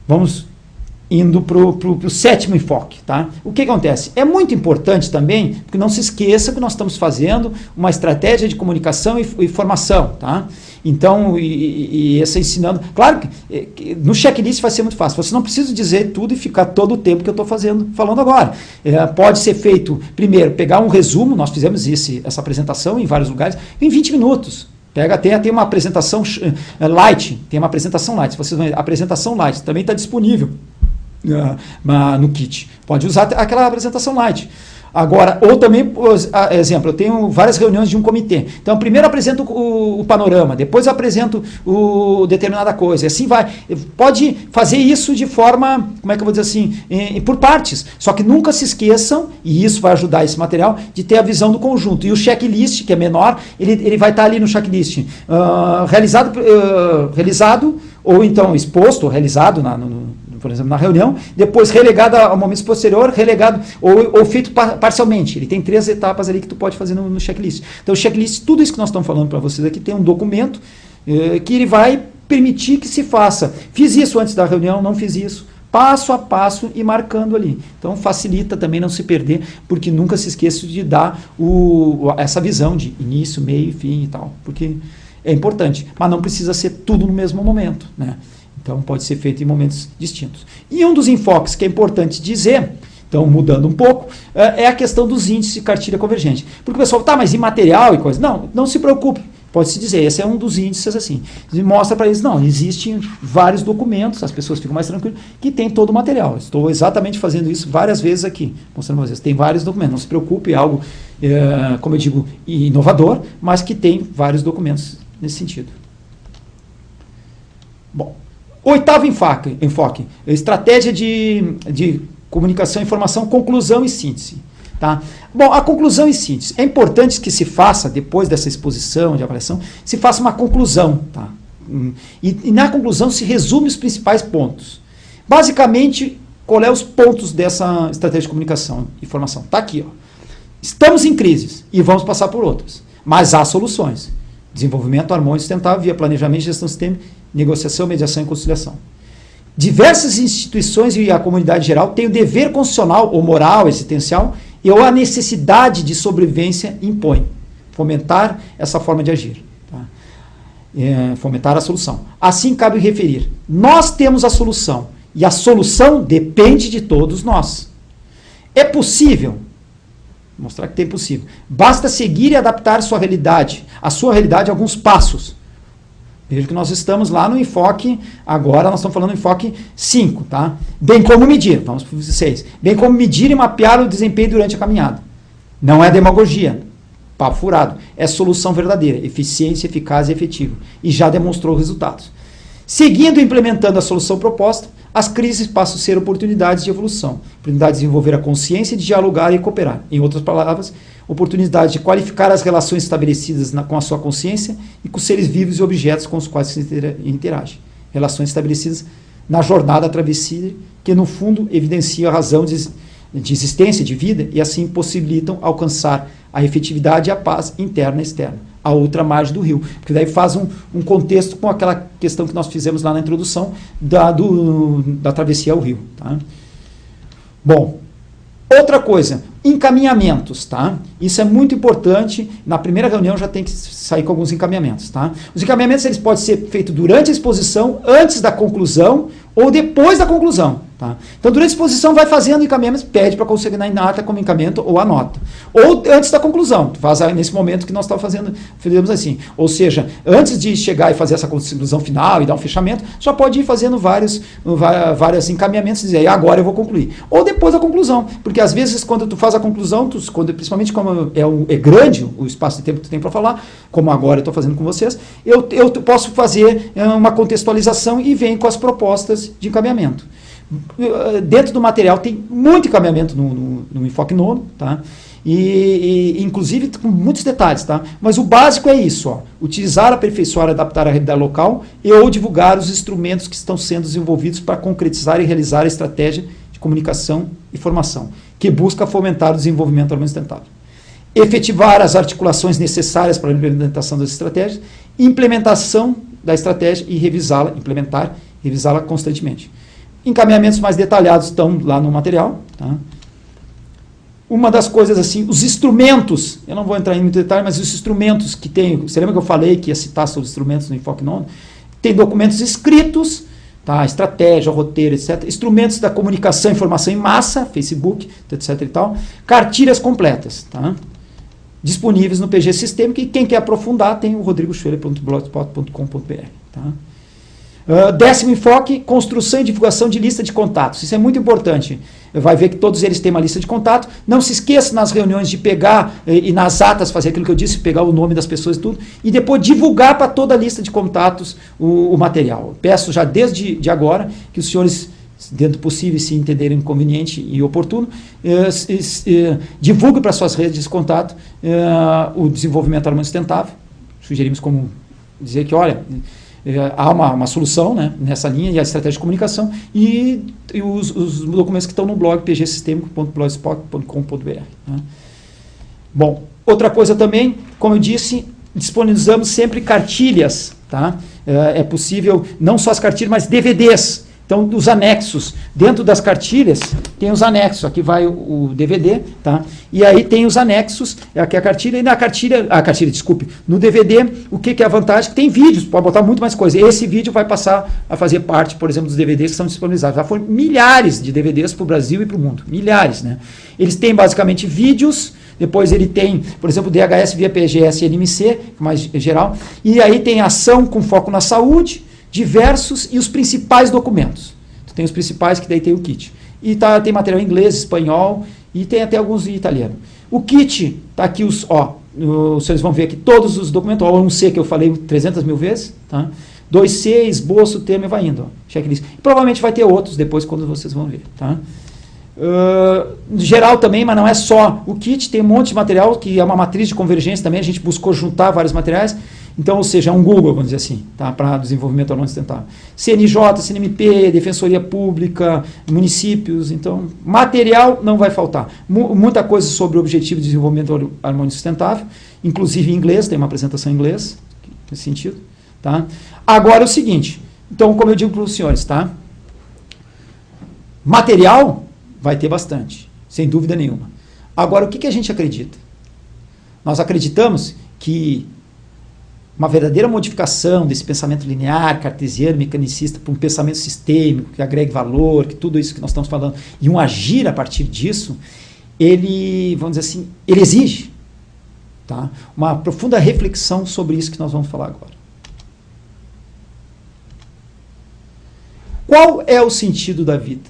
Vamos indo para o sétimo enfoque, tá? O que acontece? É muito importante também, porque não se esqueça que nós estamos fazendo uma estratégia de comunicação e formação, tá? Então, essa ensinando... Claro que no checklist vai ser muito fácil, você não precisa dizer tudo e ficar todo o tempo que eu estou falando agora. Pode ser feito, primeiro, pegar um resumo, nós fizemos essa apresentação em vários lugares, em 20 minutos. Tem uma apresentação light, se vocês vão ver, apresentação light, também está disponível no kit. Pode usar aquela apresentação light. Agora, ou também, exemplo, eu tenho várias reuniões de um comitê. Então, primeiro eu apresento o panorama, depois eu apresento determinada coisa. E assim vai. Pode fazer isso de forma, como é que eu vou dizer assim, por partes. Só que nunca se esqueçam, e isso vai ajudar esse material, de ter a visão do conjunto. E o checklist, que é menor, ele vai estar ali no checklist. Realizado, ou então exposto, realizado por exemplo, na reunião, depois relegado ao momento posterior, relegado ou feito parcialmente. Ele tem 3 etapas ali que tu pode fazer no checklist. Então, o checklist, tudo isso que nós estamos falando para vocês aqui, tem um documento que ele vai permitir que se faça. Fiz isso antes da reunião, não fiz isso. Passo a passo e marcando ali. Então, facilita também não se perder, porque nunca se esqueça de dar essa visão de início, meio, fim e tal, porque é importante. Mas não precisa ser tudo no mesmo momento, né? Então, pode ser feito em momentos distintos. E um dos enfoques que é importante dizer, então, mudando um pouco, é a questão dos índices de cartilha convergente. Porque o pessoal, tá, mas e material e coisa? Não se preocupe. Pode-se dizer, esse é um dos índices assim. Mostra para eles, não, existem vários documentos, as pessoas ficam mais tranquilas, que tem todo o material. Estou exatamente fazendo isso várias vezes aqui, mostrando para vocês. Tem vários documentos, não se preocupe, é algo, como eu digo, inovador, mas que tem vários documentos nesse sentido. Bom. Oitavo enfoque, estratégia de comunicação, informação, conclusão e síntese. Tá? Bom, a conclusão e síntese. É importante que se faça, depois dessa exposição de avaliação, se faça uma conclusão. Tá? E na conclusão se resume os principais pontos. Basicamente, qual é os pontos dessa estratégia de comunicação e informação? Está aqui. Ó. Estamos em crises e vamos passar por outras, mas há soluções. Desenvolvimento harmônico e sustentável via planejamento, gestão sistêmica, negociação, mediação e conciliação. Diversas instituições e a comunidade geral têm o dever constitucional ou moral, existencial, e ou a necessidade de sobrevivência impõe. Fomentar essa forma de agir. Tá? Fomentar a solução. Assim cabe referir. Nós temos a solução, e a solução depende de todos nós. É possível? Mostrar que é possível. Basta seguir e adaptar a sua realidade a alguns passos. Veja que nós estamos lá no enfoque, agora nós estamos falando do enfoque 5, tá? Bem como medir, vamos para o 6. Bem como medir e mapear o desempenho durante a caminhada. Não é demagogia, papo furado. É solução verdadeira, eficiência, eficaz e efetiva. E já demonstrou resultados. Seguindo e implementando a solução proposta, as crises passam a ser oportunidades de evolução, oportunidades de desenvolver a consciência, de dialogar e cooperar. Em outras palavras, oportunidade de qualificar as relações estabelecidas com a sua consciência e com os seres vivos e objetos com os quais se interage. Relações estabelecidas na jornada travessia, que no fundo evidenciam a razão de existência, de vida, e assim possibilitam alcançar a efetividade e a paz interna e externa, a outra margem do rio. Porque daí faz um contexto com aquela questão que nós fizemos lá na introdução da travessia ao rio. Tá? Bom, outra coisa, encaminhamentos, tá? Isso é muito importante. Na primeira reunião já tem que sair com alguns encaminhamentos, tá? Os encaminhamentos eles podem ser feitos durante a exposição, antes da conclusão ou depois da conclusão, tá? Então, durante a exposição vai fazendo encaminhamentos, pede para conseguir na ata como encaminhamento ou anota. Ou antes da conclusão, faz nesse momento que nós estamos fazemos assim. Ou seja, antes de chegar e fazer essa conclusão final e dar um fechamento, já pode ir fazendo vários encaminhamentos e dizer, agora eu vou concluir. Ou depois da conclusão, porque às vezes quando tu faz a conclusão, principalmente como é grande o espaço de tempo que tu tem para falar, como agora eu estou fazendo com vocês, eu posso fazer uma contextualização e venho com as propostas de encaminhamento. Dentro do material tem muito encaminhamento no Enfoque Nono, tá? E inclusive com muitos detalhes, tá? Mas o básico é isso, ó, utilizar, aperfeiçoar, adaptar a realidade local e ou divulgar os instrumentos que estão sendo desenvolvidos para concretizar e realizar a estratégia de comunicação e formação, que busca fomentar o desenvolvimento harmônico sustentável. Efetivar as articulações necessárias para a implementação das estratégias, implementação da estratégia e revisá-la, revisá-la constantemente. Encaminhamentos mais detalhados estão lá no material. Tá? Uma das coisas assim, os instrumentos, eu não vou entrar em muito detalhe, mas os instrumentos que tem, você lembra que eu falei que ia citar sobre os instrumentos no Enfoque Nono? Tem documentos escritos, tá? Estratégia, roteiro, etc. Instrumentos da comunicação, informação em massa, Facebook, etc. e tal. Cartilhas completas, tá? Disponíveis no PG Sistêmico, e quem quer aprofundar tem o rodrigoschweller.blogspot.com.br. Tá? 10º enfoque, construção e divulgação de lista de contatos. Isso é muito importante. Vai ver que todos eles têm uma lista de contato. Não se esqueça nas reuniões de pegar e nas atas fazer aquilo que eu disse, pegar o nome das pessoas e tudo, e depois divulgar para toda a lista de contatos o material. Peço já desde agora que os senhores, dentro do possível, se entenderem conveniente e oportuno, divulguem para suas redes de contato o desenvolvimento harmônico sustentável. Sugerimos como dizer que, olha, há uma solução, né, nessa linha, e a estratégia de comunicação, e os documentos que estão no blog pgsistemico.blogspot.com.br. Né. Bom, outra coisa também, como eu disse, disponibilizamos sempre cartilhas. Tá? É possível, não só as cartilhas, mas DVDs. Então, os anexos. Dentro das cartilhas, tem os anexos. Aqui vai o DVD, tá? E aí tem os anexos, aqui a cartilha, e na cartilha, desculpe, no DVD, o que é a vantagem? Que tem vídeos, pode botar muito mais coisa. Esse vídeo vai passar a fazer parte, por exemplo, dos DVDs que são disponibilizados. Já foram milhares de DVDs para o Brasil e para o mundo. Milhares, né? Eles têm basicamente vídeos. Depois ele tem, por exemplo, DHS via PGS e NMC, mais geral. E aí tem ação com foco na saúde, diversos e os principais documentos. Tem os principais, que daí tem o kit. E tem material em inglês, espanhol, e tem até alguns em italiano. O kit, tá aqui vocês vão ver aqui todos os documentos, o 1C que eu falei 300 mil vezes, tá? 2C, esboço, termo e vai indo, ó, checklist. E provavelmente vai ter outros depois quando vocês vão ver, tá? Geral também, mas não é só o kit, tem um monte de material que é uma matriz de convergência também, a gente buscou juntar vários materiais. Então, ou seja, é um Google, vamos dizer assim, tá? Para desenvolvimento harmônico sustentável. CNJ, CNMP, Defensoria Pública, municípios, então, material não vai faltar. Muita coisa sobre o objetivo de desenvolvimento harmônico sustentável, inclusive em inglês, tem uma apresentação em inglês, nesse sentido. Tá? Agora é o seguinte, então, como eu digo para os senhores, tá? Material vai ter bastante, sem dúvida nenhuma. Agora, o que a gente acredita? Nós acreditamos que uma verdadeira modificação desse pensamento linear, cartesiano, mecanicista, para um pensamento sistêmico, que agregue valor, que tudo isso que nós estamos falando, e um agir a partir disso, ele, vamos dizer assim, ele exige, tá? Uma profunda reflexão sobre isso que nós vamos falar agora. Qual é o sentido da vida?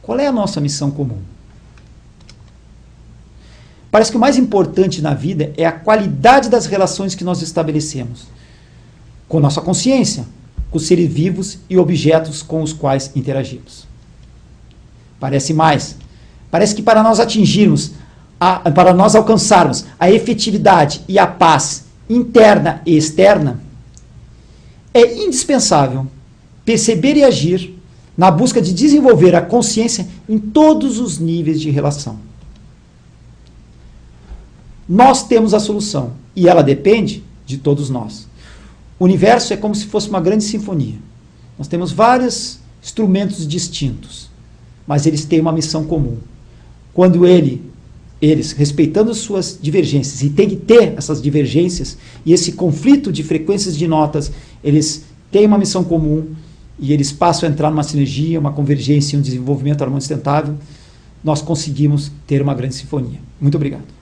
Qual é a nossa missão comum? Parece que o mais importante na vida é a qualidade das relações que nós estabelecemos com nossa consciência, com os seres vivos e objetos com os quais interagimos. Parece mais. Parece que para nós atingirmos, para nós alcançarmos a efetividade e a paz interna e externa, é indispensável perceber e agir na busca de desenvolver a consciência em todos os níveis de relação. Nós temos a solução, e ela depende de todos nós. O universo é como se fosse uma grande sinfonia. Nós temos vários instrumentos distintos, mas eles têm uma missão comum. Quando eles, respeitando suas divergências, e tem que ter essas divergências, e esse conflito de frequências de notas, eles têm uma missão comum, e eles passam a entrar numa sinergia, uma convergência, um desenvolvimento harmônico sustentável, nós conseguimos ter uma grande sinfonia. Muito obrigado.